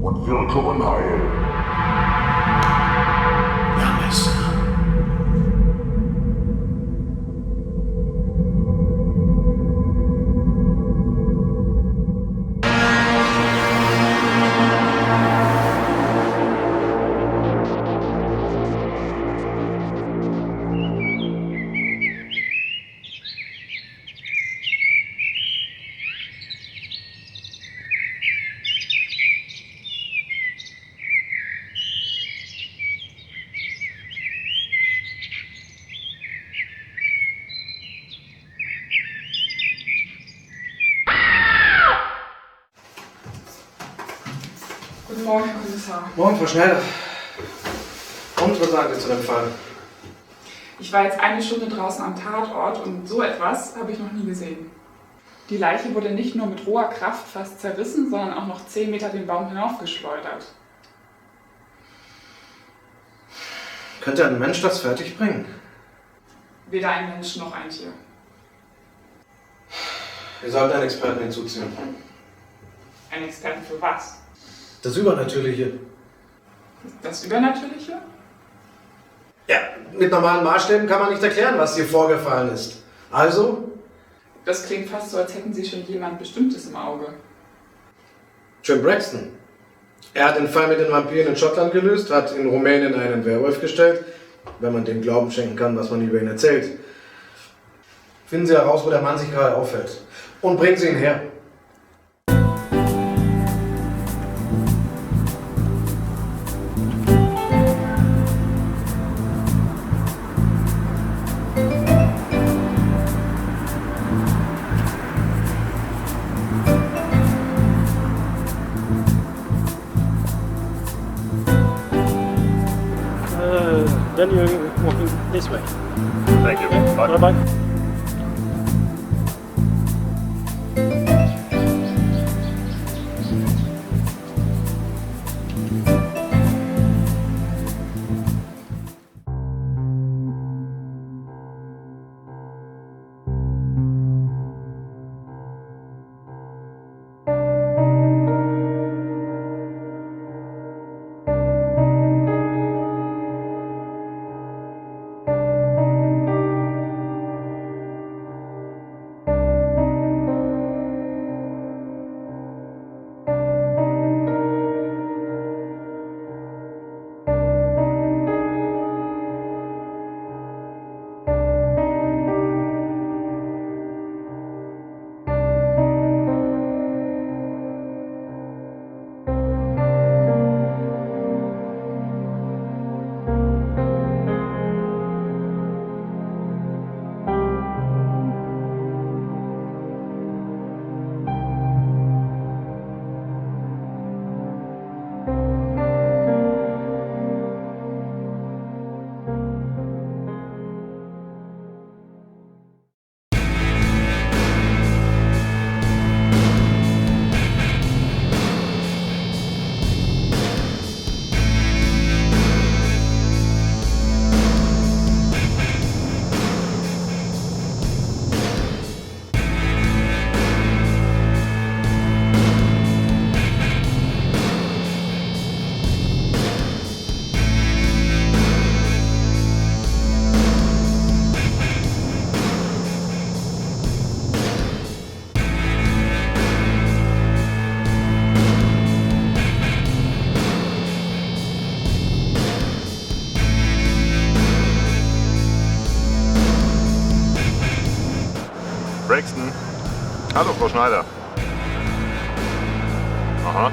und wirken heil. Ja, Meister. Guten Morgen, Herr Kommissar. Moin, Frau Schneider. Und was sagen Sie zu dem Fall? Ich war jetzt eine Stunde draußen am Tatort und so etwas habe ich noch nie gesehen. Die Leiche wurde nicht nur mit roher Kraft fast zerrissen, sondern auch noch 10 Meter den Baum hinaufgeschleudert. Könnte ein Mensch das fertigbringen? Weder ein Mensch noch ein Tier. Wir sollten einen Experten hinzuziehen. Ein Experten für was? Das Übernatürliche. Das Übernatürliche? Ja, mit normalen Maßstäben kann man nicht erklären, was hier vorgefallen ist. Also? Das klingt fast so, als hätten Sie schon jemand Bestimmtes im Auge. Jim Braxton. Er hat den Fall mit den Vampiren in Schottland gelöst, hat in Rumänien einen Werwolf gestellt, wenn man dem Glauben schenken kann, was man über ihn erzählt. Finden Sie heraus, wo der Mann sich gerade aufhält. Und bringen Sie ihn her. Then you're walking this way. Thank you. Bye bye. Braxton. Hallo, Frau Schneider. Aha.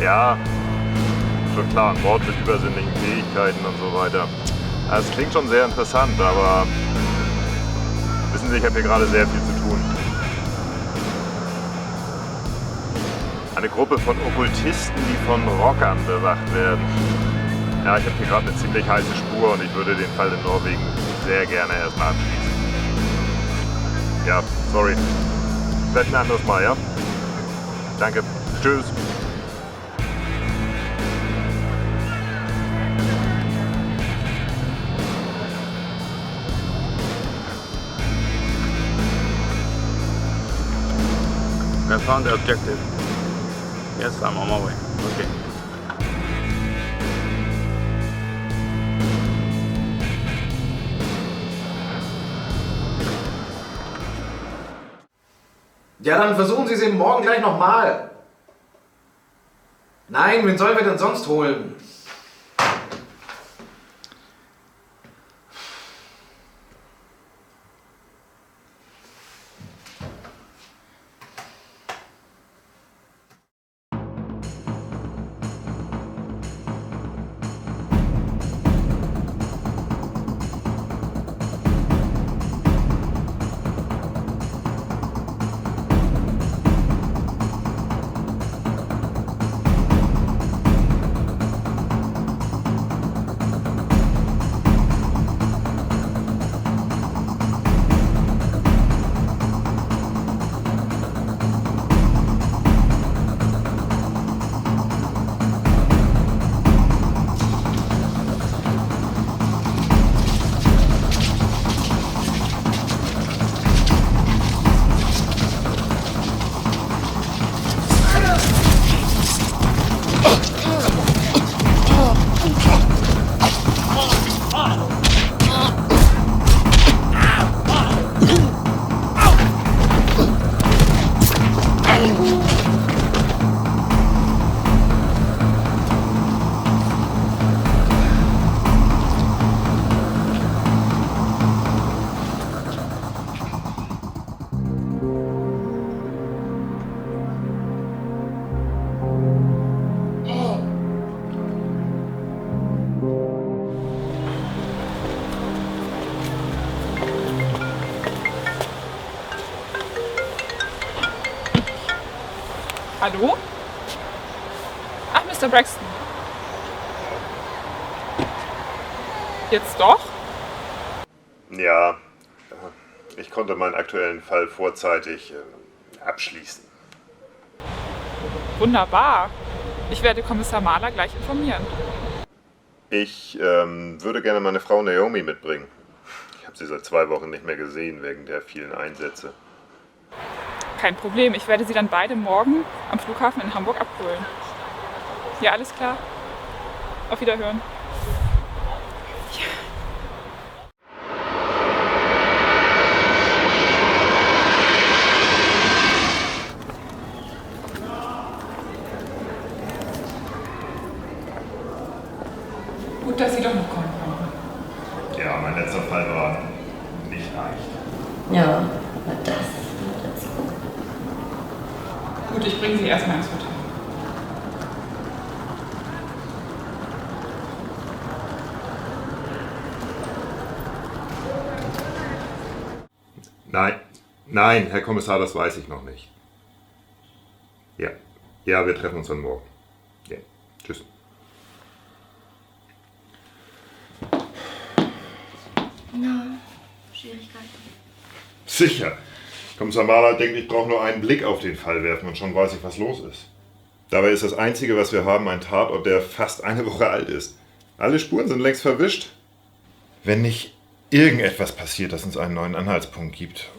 Ja, schon klar, ein Mord mit übersinnlichen Fähigkeiten und so weiter. Das klingt schon sehr interessant, aber wissen Sie, ich habe hier gerade sehr viel zu tun. Eine Gruppe von Okkultisten, die von Rockern bewacht werden. Ja, ich habe hier gerade eine ziemlich heiße Spur und ich würde den Fall in Norwegen sehr gerne erstmal abschließen. Ja, sorry. Vielleicht ein anderes Mal, ja? Danke. Tschüss. found the objective. Yes, I'm on my way. Okay. Ja, dann versuchen Sie es eben morgen gleich nochmal. Nein, wen sollen wir denn sonst holen? Hallo? Ach, Mr. Braxton. Jetzt doch? Ja, ich konnte meinen aktuellen Fall vorzeitig abschließen. Wunderbar. Ich werde Kommissar Mahler gleich informieren. Ich würde gerne meine Frau Naomi mitbringen. Ich habe sie seit 2 Wochen nicht mehr gesehen, wegen der vielen Einsätze. Kein Problem, ich werde Sie dann beide morgen am Flughafen in Hamburg abholen. Ja, alles klar. Auf Wiederhören. Ja. Gut, dass Sie doch noch kommen konnten. Ja, mein letzter Fall war nicht leicht. Ja, aber das. Gut, ich bringe Sie erstmal ins Hotel. Nein, Herr Kommissar, das weiß ich noch nicht. Ja, wir treffen uns dann morgen. Ja, tschüss. Na, Schwierigkeiten. Sicher. Kommissar Mahler denkt, ich brauche nur einen Blick auf den Fall werfen und schon weiß ich, was los ist. Dabei ist das Einzige, was wir haben, ein Tatort, der fast eine Woche alt ist. Alle Spuren sind längst verwischt. Wenn nicht irgendetwas passiert, das uns einen neuen Anhaltspunkt gibt.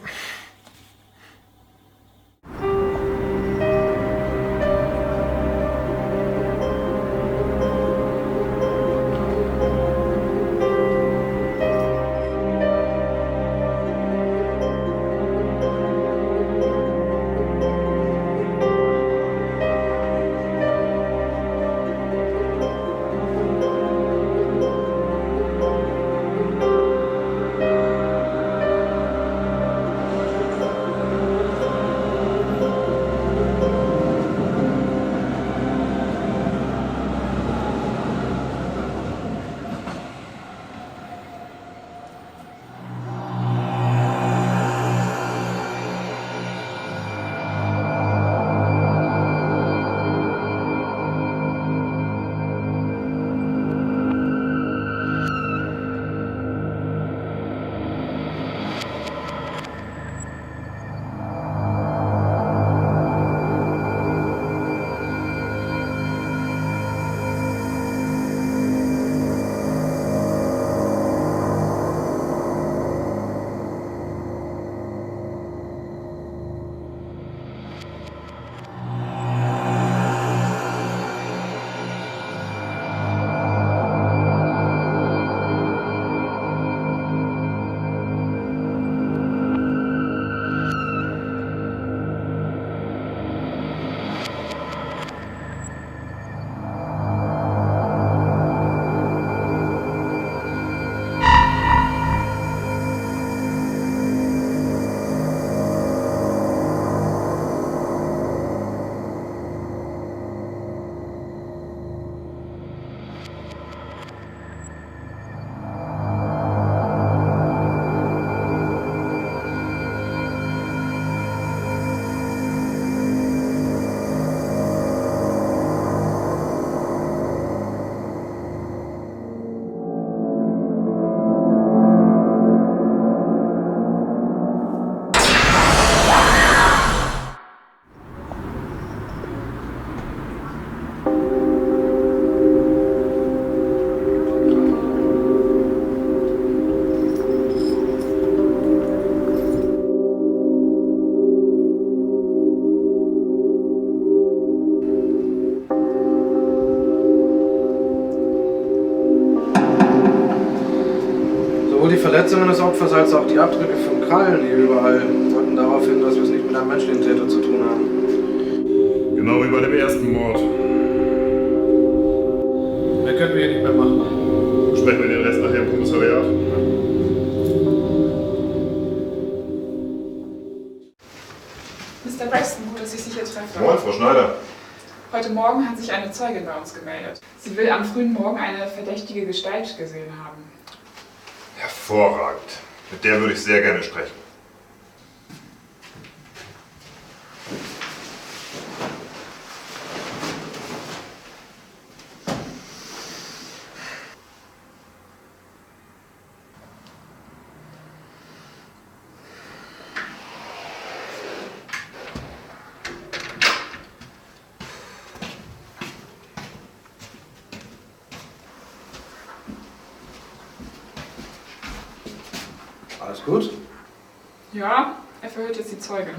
die Verletzungen des Opfers als auch die Abdrücke von Krallen hier überall deuten darauf hin, dass wir es nicht mit einem menschlichen Täter zu tun haben. Genau wie bei dem ersten Mord. Mehr können wir hier nicht mehr machen. Besprechen wir den Rest nachher im Kommissariat. Mr. Braxton, gut, dass ich Sie hier treffe. Moin, Frau Schneider. Heute Morgen hat sich eine Zeugin bei uns gemeldet. Sie will am frühen Morgen eine verdächtige Gestalt gesehen haben. Hervorragend. Mit der würde ich sehr gerne sprechen. Alles gut? Ja, er verhört jetzt die Zeugin.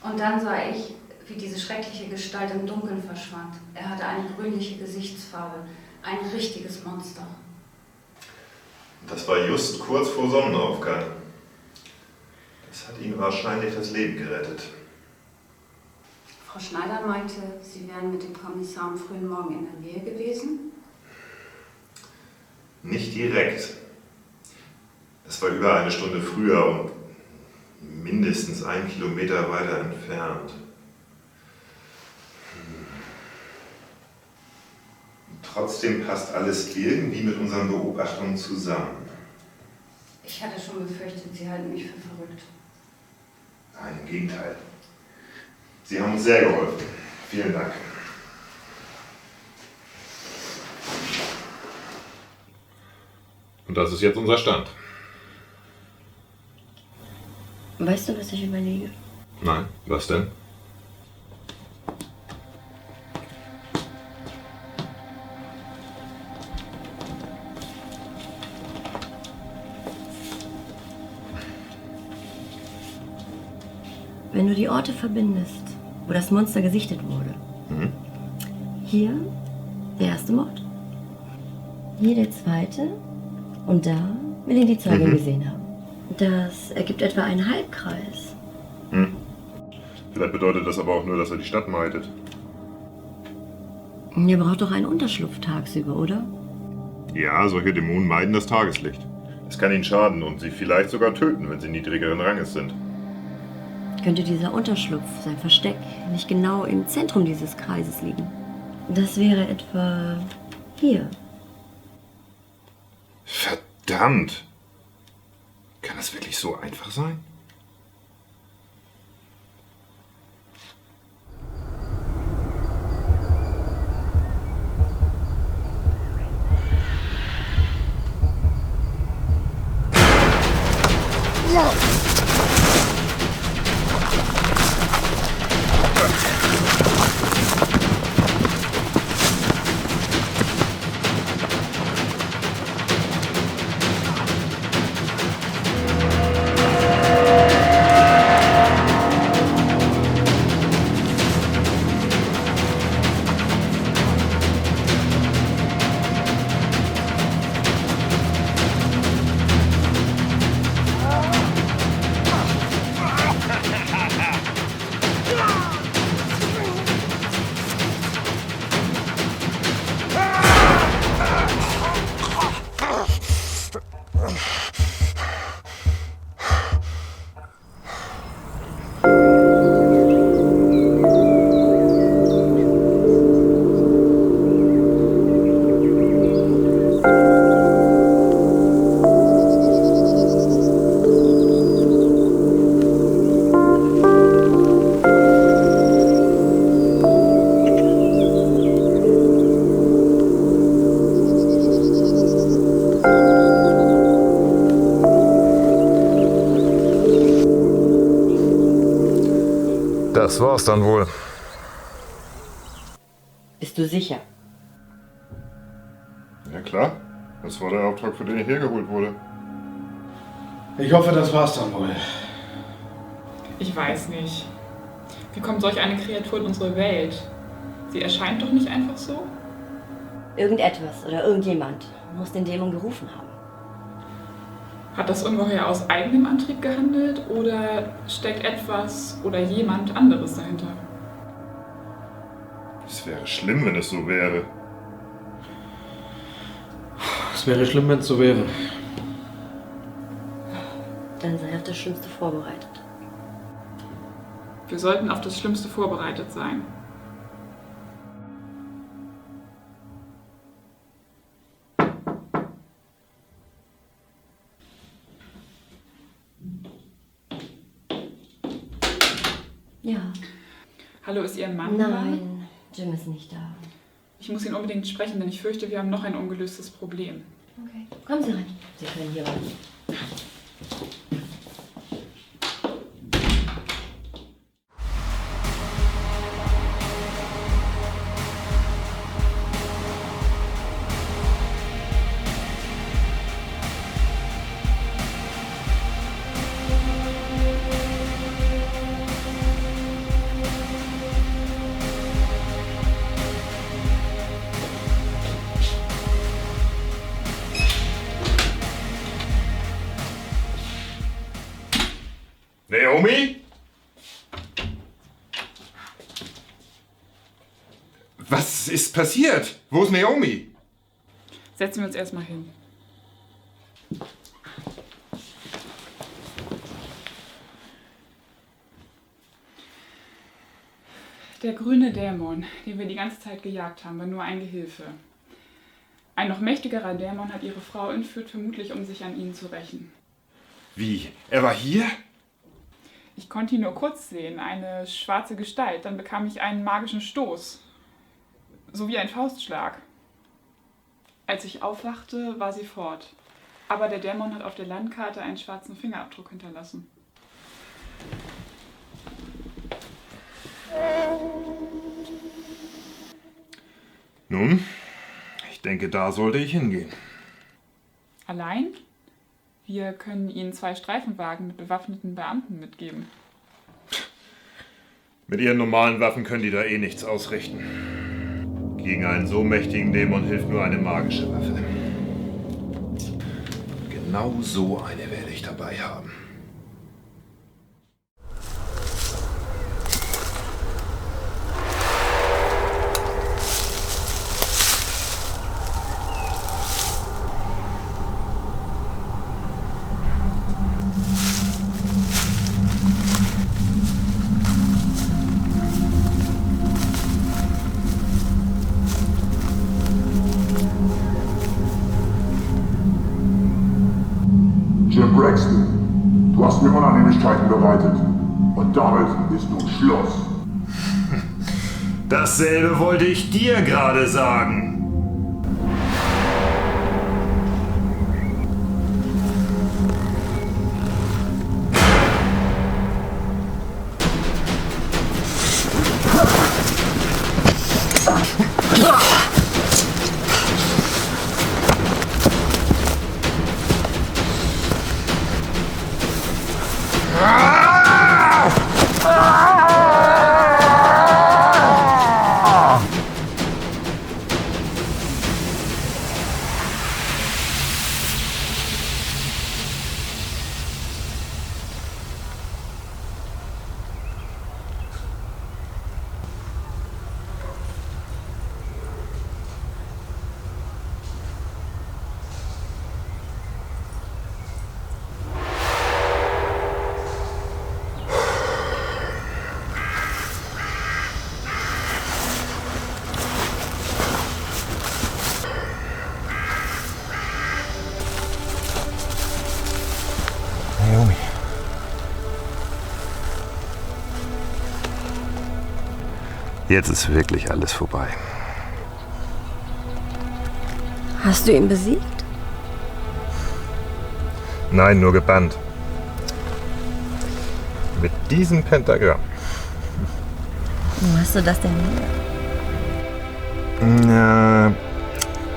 Und dann sah ich, wie diese schreckliche Gestalt im Dunkeln verschwand. Er hatte eine grünliche Gesichtsfarbe, ein richtiges Monster. Das war just kurz vor Sonnenaufgang. Das hat ihm wahrscheinlich das Leben gerettet. Frau Schneider meinte, Sie wären mit dem Kommissar am frühen Morgen in der Nähe gewesen. Nicht direkt. Es war über eine Stunde früher und mindestens 1 Kilometer weiter entfernt. Trotzdem passt alles irgendwie mit unseren Beobachtungen zusammen. Ich hatte schon befürchtet, Sie halten mich für verrückt. Nein, im Gegenteil. Sie haben uns sehr geholfen. Vielen Dank. Und das ist jetzt unser Stand. Weißt du, was ich überlege? Nein, was denn? Wenn du die Orte verbindest, wo das Monster gesichtet wurde. Mhm. Hier der erste Mord. Hier der zweite. Und da will ihn die Zeugin gesehen haben. Das ergibt etwa einen Halbkreis. Hm. Vielleicht bedeutet das aber auch nur, dass er die Stadt meidet. Ihr braucht doch einen Unterschlupf tagsüber, oder? Ja, solche Dämonen meiden das Tageslicht. Es kann ihnen schaden und sie vielleicht sogar töten, wenn sie niedrigeren Ranges sind. Könnte dieser Unterschlupf, sein Versteck, nicht genau im Zentrum dieses Kreises liegen? Das wäre etwa hier. Verdammt! Kann das wirklich so einfach sein? Das war's dann wohl. Bist du sicher? Ja klar, das war der Auftrag, für den ich hergeholt wurde. Ich hoffe, das war's dann wohl. Ich weiß nicht. Wie kommt solch eine Kreatur in unsere Welt? Sie erscheint doch nicht einfach so? Irgendetwas oder irgendjemand muss den Dämon gerufen haben. Hat das Ungeheuer aus eigenem Antrieb gehandelt oder steckt etwas oder jemand anderes dahinter? Es wäre schlimm, wenn es so wäre. Es wäre schlimm, wenn es so wäre. Dann sei auf das Schlimmste vorbereitet. Wir sollten auf das Schlimmste vorbereitet sein. Ja. Hallo, ist Ihr Mann da? Nein, Jim ist nicht da. Ich muss ihn unbedingt sprechen, denn ich fürchte, wir haben noch ein ungelöstes Problem. Okay. Kommen Sie rein. Sie können hier warten. Naomi? Was ist passiert? Wo ist Naomi? Setzen wir uns erstmal hin. Der grüne Dämon, den wir die ganze Zeit gejagt haben, war nur ein Gehilfe. Ein noch mächtigerer Dämon hat ihre Frau entführt, vermutlich um sich an ihnen zu rächen. Wie? Er war hier? Ich konnte ihn nur kurz sehen, eine schwarze Gestalt. Dann bekam ich einen magischen Stoß. So wie ein Faustschlag. Als ich aufwachte, war sie fort. Aber der Dämon hat auf der Landkarte einen schwarzen Fingerabdruck hinterlassen. Nun, ich denke, da sollte ich hingehen. Allein? Wir können Ihnen 2 Streifenwagen mit bewaffneten Beamten mitgeben. Mit ihren normalen Waffen können die da eh nichts ausrichten. Gegen einen so mächtigen Dämon hilft nur eine magische Waffe. Genau so eine werde ich dabei haben. Jim Braxton, du hast mir Unannehmlichkeiten bereitet. Und damit ist nun Schluss. Dasselbe wollte ich dir gerade sagen. Naomi. Jetzt ist wirklich alles vorbei. Hast du ihn besiegt? Nein, nur gebannt. Mit diesem Pentagramm. Wo hast du das denn her?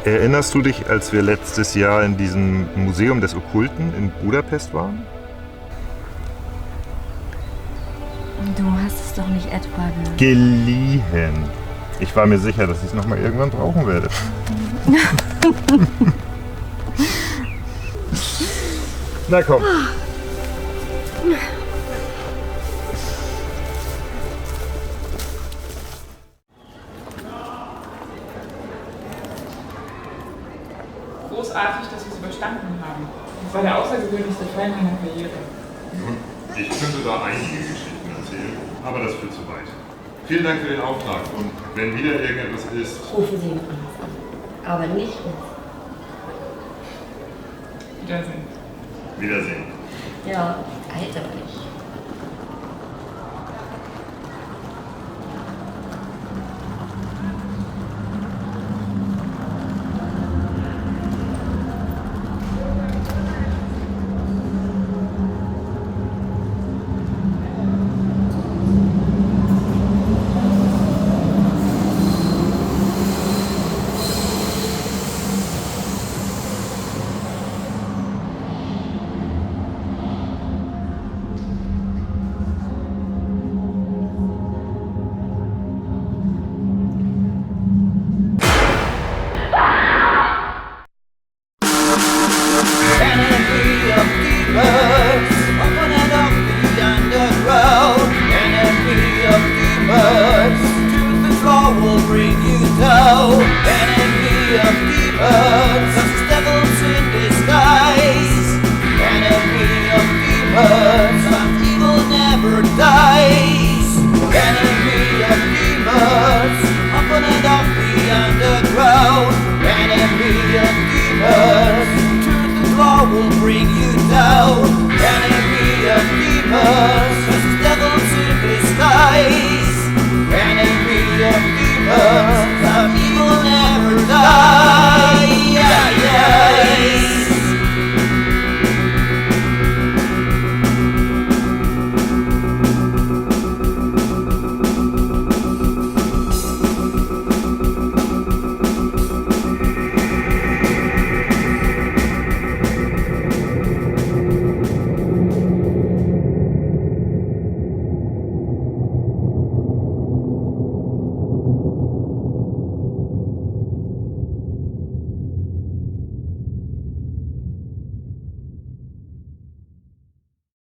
Erinnerst du dich, als wir letztes Jahr in diesem Museum des Okkulten in Budapest waren? Du hast es doch nicht etwa Geliehen. Ich war mir sicher, dass ich es nochmal irgendwann brauchen werde. Mhm. Na komm. Großartig, dass wir es überstanden haben. Das war der außergewöhnlichste Fall meiner Karriere. Nun, ich könnte da einige Geschichten erzählen, aber das führt zu weit. Vielen Dank für den Auftrag und wenn wieder irgendetwas ist... Rufen Sie ihn anders an. Aber nicht uns. Wiedersehen. Wiedersehen. Ja, eilt aber nicht. Will bring you down, enemy of demons.